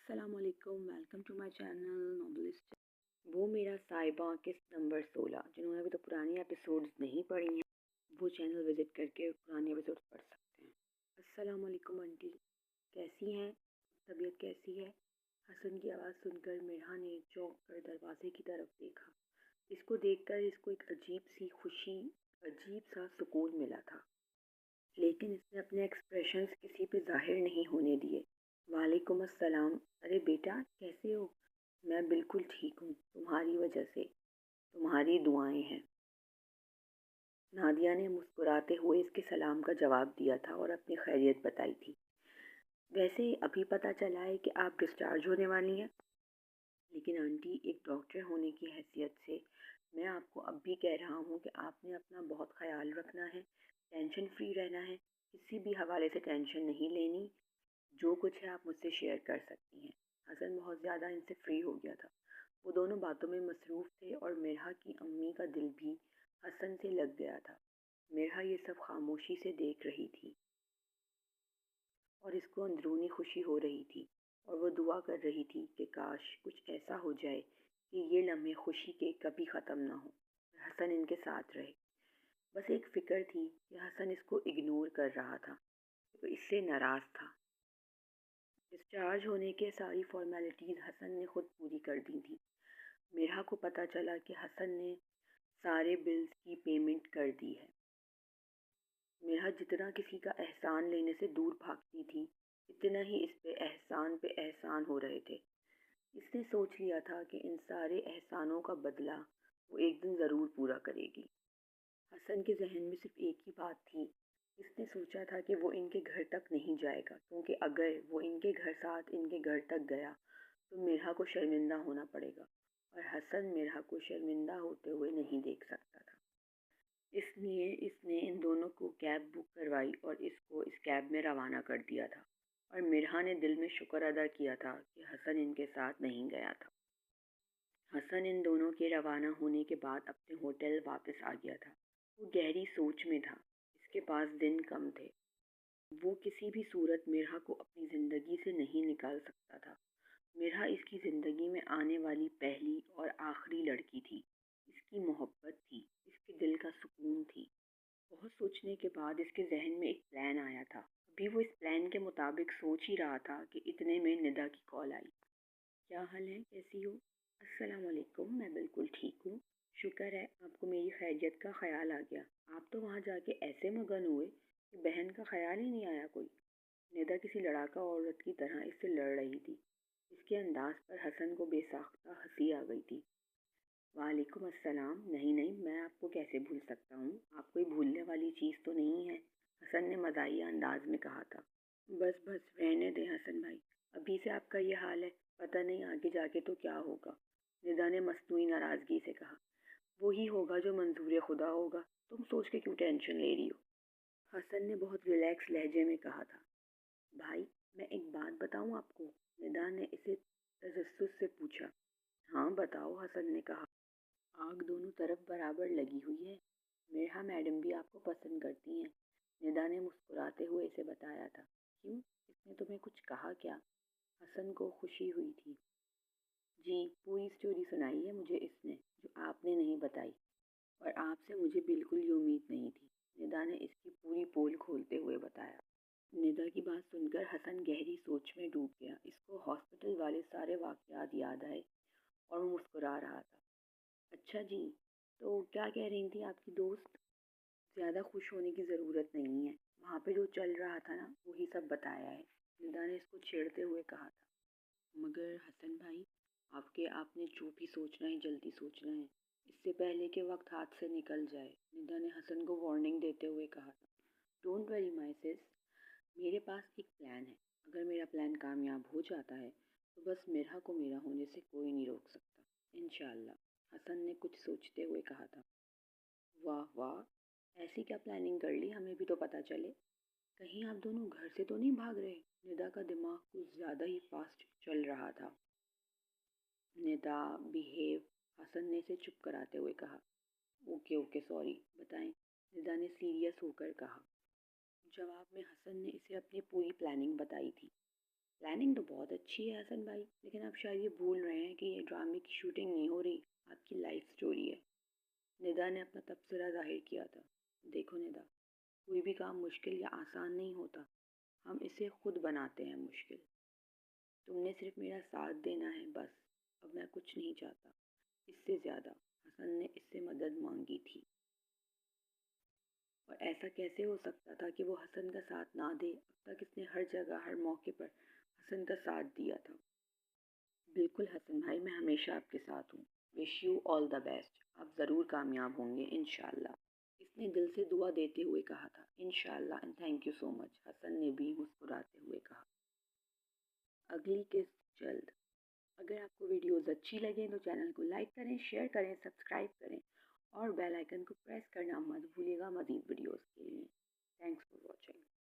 السلام علیکم، welcome to my channel نوبلسٹ۔ وہ میرا صاحبہ قسط نمبر 16، جنہوں نے ابھی تو پرانی ایپیسوڈز نہیں پڑھی ہیں وہ چینل وزٹ کر کے پرانی ایپیسوڈز پڑھ سکتے ہیں۔ السلام علیکم آنٹی، کیسی ہیں؟ طبیعت کیسی ہے؟ حسن کی آواز سن کر مرحا نے چونک کر دروازے کی طرف دیکھا۔ اس کو دیکھ کر اس کو ایک عجیب سی خوشی، عجیب سا سکون ملا تھا، لیکن اس نے اپنے ایکسپریشنز کسی پہ ظاہر نہیں ہونے دیے۔ وعلیکم السلام، ارے بیٹا کیسے ہو؟ میں بالکل ٹھیک ہوں، تمہاری وجہ سے، تمہاری دعائیں ہیں۔ نادیہ نے مسکراتے ہوئے اس کے سلام کا جواب دیا تھا اور اپنی خیریت بتائی تھی۔ ویسے ابھی پتہ چلا ہے کہ آپ ڈسچارج ہونے والی ہیں، لیکن آنٹی ایک ڈاکٹر ہونے کی حیثیت سے میں آپ کو اب بھی کہہ رہا ہوں کہ آپ نے اپنا بہت خیال رکھنا ہے، ٹینشن فری رہنا ہے، کسی بھی حوالے سے ٹینشن نہیں لینی، جو کچھ ہے آپ مجھ سے شیئر کر سکتی ہیں۔ حسن بہت زیادہ ان سے فری ہو گیا تھا، وہ دونوں باتوں میں مصروف تھے اور مرحا کی امی کا دل بھی حسن سے لگ گیا تھا۔ مرحا یہ سب خاموشی سے دیکھ رہی تھی اور اس کو اندرونی خوشی ہو رہی تھی، اور وہ دعا کر رہی تھی کہ کاش کچھ ایسا ہو جائے کہ یہ لمحے خوشی کے کبھی ختم نہ ہو، حسن ان کے ساتھ رہے۔ بس ایک فکر تھی کہ حسن اس کو اگنور کر رہا تھا، وہ اس سے ناراض تھا۔ ڈسچارج ہونے کے ساری فارمیلٹیز حسن نے خود پوری کر دی تھی۔ مرحا کو پتہ چلا کہ حسن نے سارے بلز کی پیمنٹ کر دی ہے۔ مرحا جتنا کسی کا احسان لینے سے دور بھاگتی تھی، اتنا ہی اس پہ احسان ہو رہے تھے۔ اس نے سوچ لیا تھا کہ ان سارے احسانوں کا بدلہ وہ ایک دن ضرور پورا کرے گی۔ حسن کے ذہن میں صرف ایک ہی بات تھی، اس نے سوچا تھا کہ وہ ان کے گھر تک نہیں جائے گا، کیونکہ اگر وہ ان کے گھر تک گیا تو مرحا کو شرمندہ ہونا پڑے گا، اور حسن مرحا کو شرمندہ ہوتے ہوئے نہیں دیکھ سکتا تھا۔ اس لیے اس نے ان دونوں کو کیب بک کروائی اور اس کو اس کیب میں روانہ کر دیا تھا، اور مرحا نے دل میں شکر ادا کیا تھا کہ حسن ان کے ساتھ نہیں گیا تھا۔ حسن ان دونوں کے روانہ ہونے کے بعد اپنے ہوٹل واپس آ گیا تھا۔ وہ گہری سوچ میں تھا، اس کے پاس دن کم تھے، وہ کسی بھی صورت مرحا کو اپنی زندگی سے نہیں نکال سکتا تھا۔ مرحا اس کی زندگی میں آنے والی پہلی اور آخری لڑکی تھی، اس کی محبت تھی، اس کے دل کا سکون تھی۔ بہت سوچنے کے بعد اس کے ذہن میں ایک پلان آیا تھا۔ ابھی وہ اس پلان کے مطابق سوچ ہی رہا تھا کہ اتنے میں ندا کی کال آئی۔ کیا حال ہے، کیسی ہو؟ السلام علیکم، میں بالکل ٹھیک ہوں، شکر ہے آپ کو میری خیریت کا خیال آ گیا۔ آپ تو وہاں جا کے ایسے مگن ہوئے کہ بہن کا خیال ہی نہیں آیا کوئی۔ ندا کسی لڑاکا عورت کی طرح اس سے لڑ رہی تھی، اس کے انداز پر حسن کو بے ساختہ ہنسی آ گئی تھی۔ وعلیکم السلام، نہیں میں آپ کو کیسے بھول سکتا ہوں، آپ کوئی بھولنے والی چیز تو نہیں ہے، حسن نے مزاحیہ انداز میں کہا تھا۔ بس رہنے دیں حسن بھائی، ابھی سے آپ کا یہ حال ہے، پتہ نہیں آگے جا کے تو کیا ہوگا، ندا نے مصنوعی ناراضگی سے کہا۔ وہی ہوگا جو منظور خدا ہوگا، تم سوچ کے کیوں ٹینشن لے رہی ہو، حسن نے بہت ریلیکس لہجے میں کہا تھا۔ بھائی میں ایک بات بتاؤں آپ کو، ندا نے اسے تجسس سے پوچھا۔ ہاں بتاؤ، حسن نے کہا۔ آگ دونوں طرف برابر لگی ہوئی ہے، مرحا میڈم بھی آپ کو پسند کرتی ہیں، ندا نے مسکراتے ہوئے اسے بتایا تھا۔ کیوں، اس نے تمہیں کچھ کہا کیا؟ حسن کو خوشی ہوئی تھی۔ جی پوری اسٹوری سنائی ہے مجھے اس نے، جو آپ نے نہیں بتائی، اور آپ سے مجھے بالکل یہ امید نہیں تھی، ندا نے اس کی پوری پول کھولتے ہوئے بتایا۔ ندا کی بات سن کر حسن گہری سوچ میں ڈوب گیا، اس کو ہاسپٹل والے سارے واقعات یاد آئے اور وہ مسکرا رہا تھا۔ اچھا جی، تو کیا کہہ رہی تھی آپ کی دوست؟ زیادہ خوش ہونے کی ضرورت نہیں ہے، وہاں پہ جو چل رہا تھا نا وہی سب بتایا ہے، ندا نے اس کو چھیڑتے ہوئے کہا تھا۔ مگر حسن بھائی، آپ نے جو بھی سوچنا ہے جلدی سوچنا ہے، اس سے پہلے کہ وقت ہاتھ سے نکل جائے، ندا نے حسن کو وارننگ دیتے ہوئے کہا تھا۔ ڈونٹ وری مائی سس، میرے پاس ایک پلان ہے، اگر میرا پلان کامیاب ہو جاتا ہے تو بس مرحا کو میرا ہونے سے کوئی نہیں روک سکتا، انشاءاللہ، حسن نے کچھ سوچتے ہوئے کہا تھا۔ واہ، ایسی کیا پلاننگ کر لی، ہمیں بھی تو پتہ چلے، کہیں آپ دونوں گھر سے تو نہیں بھاگ رہے؟ ندا کا دماغ کچھ زیادہ ہی فاسٹ چل رہا تھا۔ ندا بیہیو، حسن نے اسے چپ کراتے ہوئے کہا۔ اوکے سوری، بتائیں، ندا نے سیریس ہو کر کہا۔ جواب میں حسن نے اسے اپنی پوری پلاننگ بتائی تھی۔ پلاننگ تو بہت اچھی ہے حسن بھائی، لیکن آپ شاید یہ بھول رہے ہیں کہ یہ ڈرامے کی شوٹنگ نہیں ہو رہی، آپ کی لائف سٹوری ہے۔ ندا نے اپنا تبصرہ ظاہر کیا تھا۔ دیکھو ندا، کوئی بھی کام مشکل یا آسان نہیں ہوتا، ہم اسے خود بناتے ہیں مشکل۔ تم نے صرف میرا ساتھ دینا ہے بس، اب میں کچھ نہیں چاہتا اس سے زیادہ۔ حسن نے اس سے مدد مانگی تھی، اور ایسا کیسے ہو سکتا تھا کہ وہ حسن کا ساتھ نہ دے؟ اب تک اس نے ہر جگہ ہر موقع پر حسن کا ساتھ دیا تھا۔ بالکل حسن بھائی، میں ہمیشہ آپ کے ساتھ ہوں۔ Wish you all the best, آپ ضرور کامیاب ہوں گے انشاءاللہ۔ اس نے دل سے دعا دیتے ہوئے کہا تھا۔ انشاءاللہ اینڈ تھینک یو سو مچ، حسن نے بھی مسکراتے ہوئے کہا۔ اگلی قسط جلد۔ اگر آپ کو ویڈیوز اچھی لگیں تو چینل کو لائک کریں، شیئر کریں، سبسکرائب کریں اور بیل آئیکن کو پریس کرنا مت بھولیے گا مزید ویڈیوز کے لیے۔ Thanks for watching.